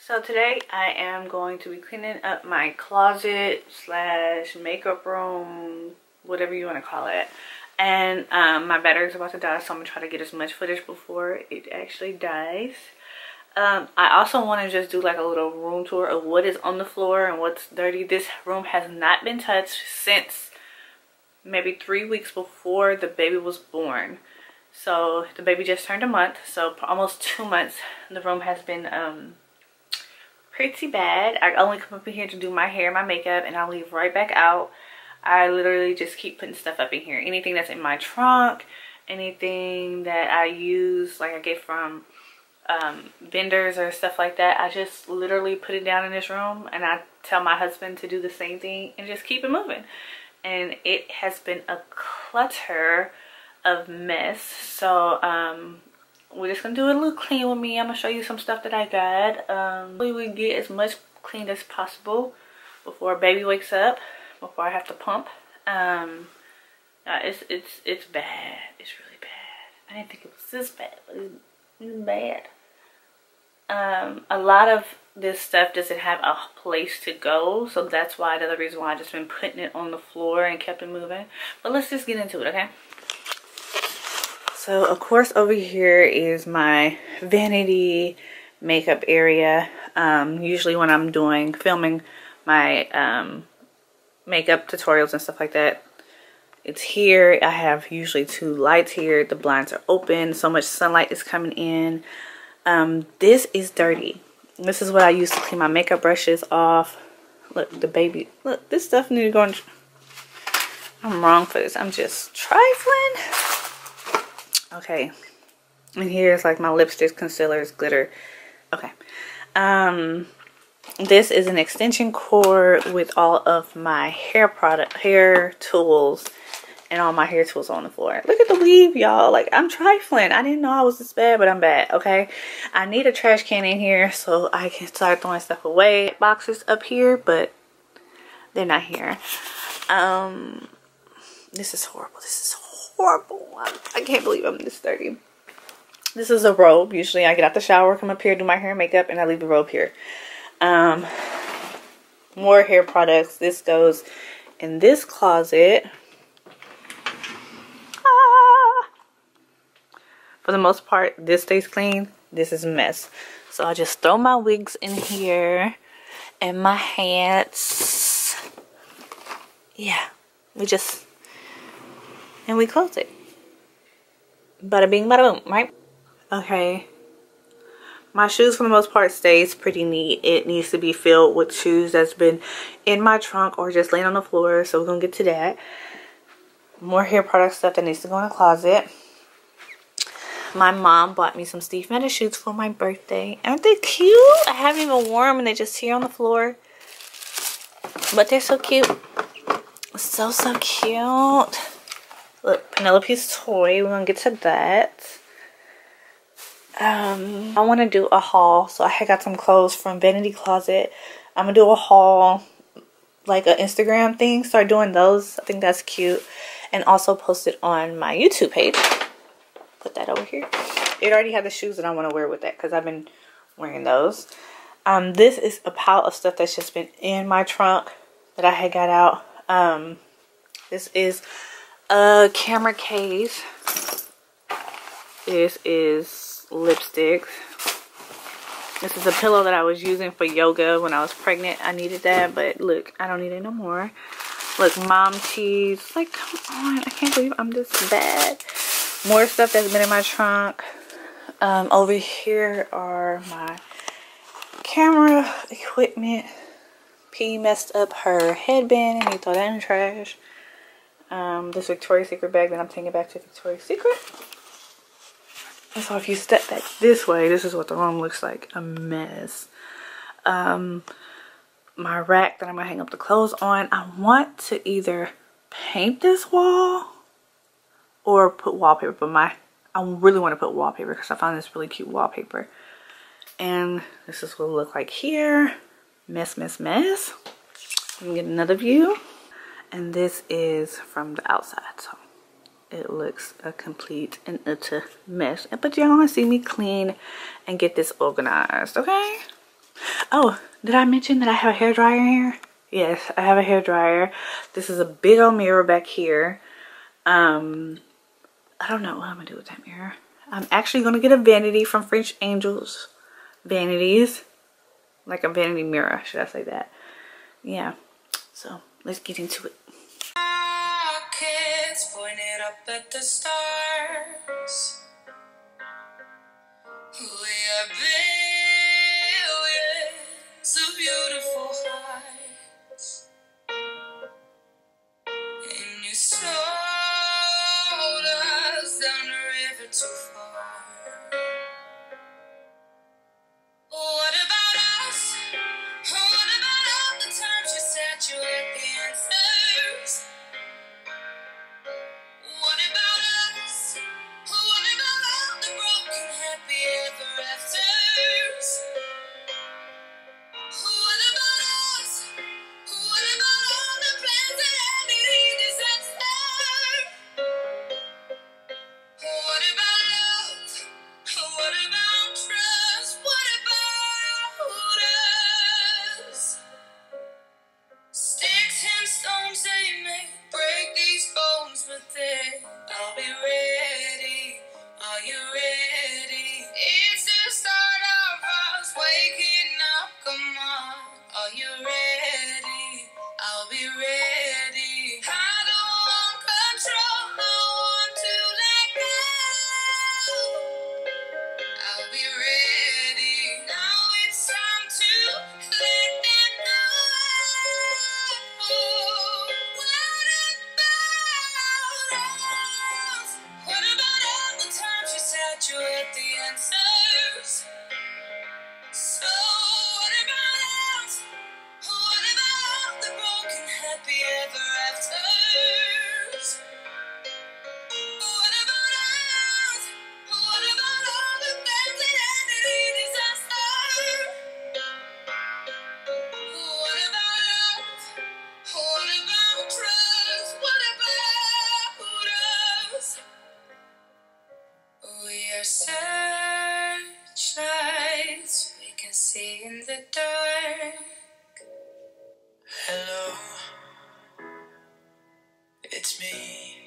So today I am going to be cleaning up my closet slash makeup room, whatever you want to call it. And my battery's about to die, so I'm gonna try to get as much footage before it actually dies. I also want to just do like a little room tour of what is on the floor and what's dirty. This room has not been touched since maybe 3 weeks before the baby was born. So the baby just turned a month, so for almost 2 months the room has been pretty bad. I only come up in here to do my hair, my makeup, and I leave right back out. I literally just keep putting stuff up in here. Anything that's in my trunk, anything that I use, like I get from vendors or stuff like that, I just literally put it down in this room, and I tell my husband to do the same thing and just keep it moving. And it has been a clutter of mess. So we're just gonna do a little clean with me. I'm gonna show you some stuff that I got. We would get as much cleaned as possible before baby wakes up, before I have to pump. It's bad. It's really bad. I didn't think it was this bad, but it's bad. A lot of this stuff doesn't have a place to go, so that's why, another reason why I just been putting it on the floor and kept it moving. But let's just get into it, okay? So of course over here is my vanity makeup area. Usually when I'm filming my makeup tutorials and stuff like that, it's here. I have usually 2 lights here. The blinds are open. So much sunlight is coming in. This is dirty. This is what I use to clean my makeup brushes off. Look, the baby. Look, this stuff needs to go in. I'm wrong for this. I'm just trifling. Okay. And here's like my lipsticks, concealers, glitter. Okay. This is an extension cord with all of my hair tools, and all my hair tools on the floor. Look at the weave, y'all. Like, I'm trifling. I didn't know I was this bad, but I'm bad, okay? I need a trash can in here so I can start throwing stuff away. Boxes up here, but they're not here. This is horrible. This is horrible. I can't believe I'm this dirty. This is a robe. Usually I get out the shower, come up here, do my hair and makeup, and I leave the robe here. More hair products. This goes in this closet. For the most part, this stays clean. This is a mess. So I just throw my wigs in here and my hats. Yeah, we close it. Bada bing, bada boom, right? Okay. My shoes, for the most part, stays pretty neat. It needs to be filled with shoes that's been in my trunk or just laying on the floor. So we're gonna get to that. More hair product stuff that needs to go in the closet. My mom bought me some Steve Madden shoes for my birthday. Aren't they cute? I haven't even worn them and they're just here on the floor. But they're so cute. So cute. Look, Penelope's toy. We're going to get to that. I want to do a haul. So I got some clothes from Vanity Closet. I'm going to do a haul, like an Instagram thing. Start doing those. I think that's cute. And also post it on my YouTube page. Put that over here. It already had the shoes that I want to wear with that because I've been wearing those. This is a pile of stuff that's just been in my trunk that I had got out. This is a camera case. This is lipsticks. This is a pillow that I was using for yoga when I was pregnant. I needed that, but look, I don't need it no more. Look, mom cheese. Like, come on. I can't believe I'm this bad. More stuff that's been in my trunk. Over here are my camera equipment. P messed up her headband and he threw that in the trash. This Victoria's Secret bag that I'm taking back to Victoria's Secret. And so if you step back this way, this is what the room looks like. A mess. My rack that I'm gonna hang up the clothes on. I want to either paint this wall or put wallpaper, but I really want to put wallpaper because I found this really cute wallpaper. And this is what it look like here. Mess, mess, mess. Let me get another view. And this is from the outside, so it looks a complete and utter mess. But you're gonna see me clean and get this organized, okay? Oh, did I mention that I have a hairdryer here? Yes, I have a hairdryer. This is a big old mirror back here. I don't know what I'm gonna do with that mirror. I'm actually gonna get a vanity from French Angels Vanities. Like a vanity mirror, should I say that? Yeah, so let's get into it. Rockets pointed up at the stars. We are billions of beautiful hearts, and you sold us down the river too far. What about us? What about all the times you said you had the answers? What about us? What about all the broken happy ever afters? What about us? What about all the plans that ended in disaster? What about love? What about trust? What about us? Sticks and stones, they may break these bones, but then I'll be ready. Are you ready? It's the start of us waking up. Come on, are you ready? I'll be ready. I don't want control, I want to let go. I'll be ready. Now it's time to let them know. What about us? What about all the times you said you had the answers? So what about us? What about all the broken happy ever afters? What about us? What about all the plans that ended in disaster? What about love? What about trust? What about us? We are searchlights we can see in the dark. Hello, it's me.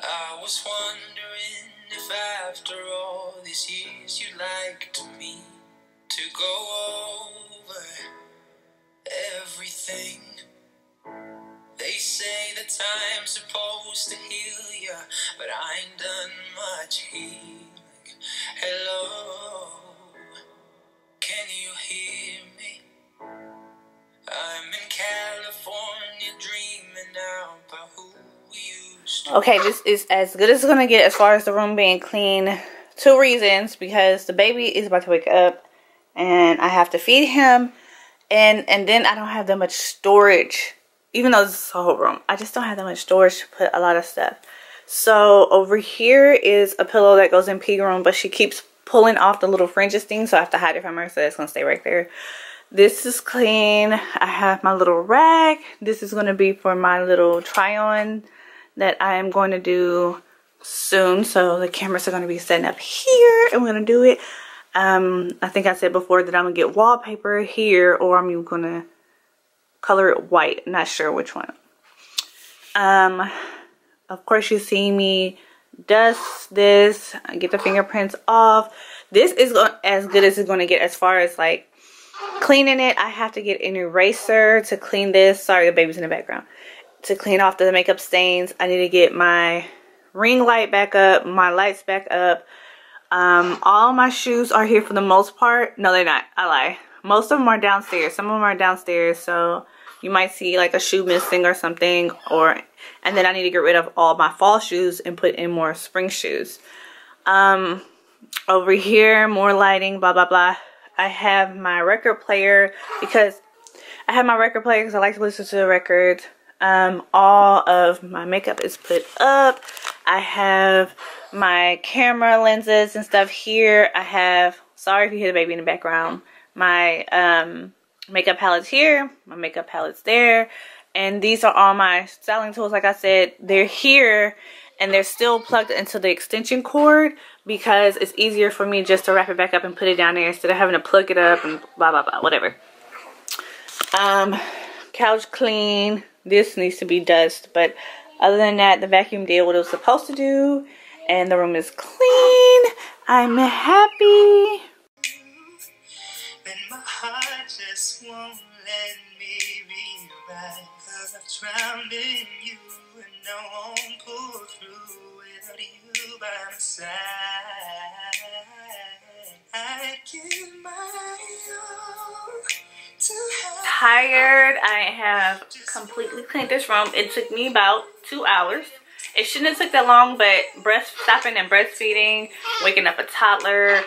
I was wondering if after all these years you'd like to me to go over everything. They say that time's supposed to heal ya, but I ain't done much healing. Hello, can you hear me? I'm in California dreaming now about who we used to. Okay, this is as good as it's gonna get as far as the room being clean. 2 reasons: because the baby is about to wake up and I have to feed him, and then I don't have that much storage. Even though this is a whole room, I just don't have that much storage to put a lot of stuff. So over here is a pillow that goes in pee room, but she keeps pulling off the little fringes thing, so I have to hide it from her, so it's gonna stay right there. This is clean. I have my little rag. This is going to be for my little try on that I am going to do soon. So the cameras are going to be setting up here and we're going to do it. I think I said before that I'm going to get wallpaper here, or I'm going to color it white. Not sure which one. Of course you see me dust this, get the fingerprints off. This is as good as it's going to get as far as like cleaning it. I have to get an eraser to clean this. Sorry, the baby's in the background. To clean off the makeup stains, I need to get my ring light back up, my lights back up. All my shoes are here for the most part. No, they're not. I lie. Most of them are downstairs. Some of them are downstairs, so you might see like a shoe missing or something. And then I need to get rid of all my fall shoes and put in more spring shoes. Over here, more lighting, blah, blah, blah. I have my record player because I like to listen to the records. All of my makeup is put up. I have my camera lenses and stuff here. I have, sorry if you hear the baby in the background, my makeup palettes here, my makeup palettes there. And these are all my styling tools. Like I said, they're here and they're still plugged into the extension cord, because it's easier for me just to wrap it back up and put it down there instead of having to plug it up and blah blah blah, whatever. Couch clean. This needs to be dust, but other than that, the vacuum did what it was supposed to do, and the room is clean. I'm happy. And my heart just won't let me be right, 'cause I've drowned in you and I won't pull through without you by my side. I give my all to have. Tired. I have completely cleaned this room. It took me about 2 hours. It shouldn't have took that long, but stopping and breastfeeding, waking up a toddler,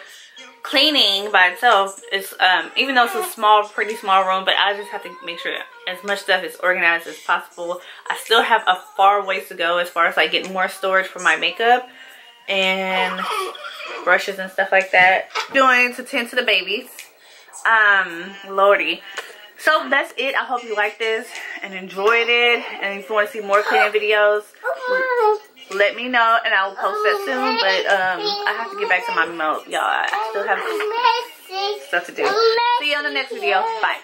cleaning by itself is even though it's a small, pretty small room, but I just have to make sure as much stuff is organized as possible. I still have a far ways to go as far as like getting more storage for my makeup and brushes and stuff like that. Doing to tend to the babies. Lordy. So that's it. I hope you liked this and enjoyed it. And if you want to see more cleaning videos, let me know and I will post that soon. But I have to get back to my milk, y'all. I still have stuff to do. See you on the next video. Bye.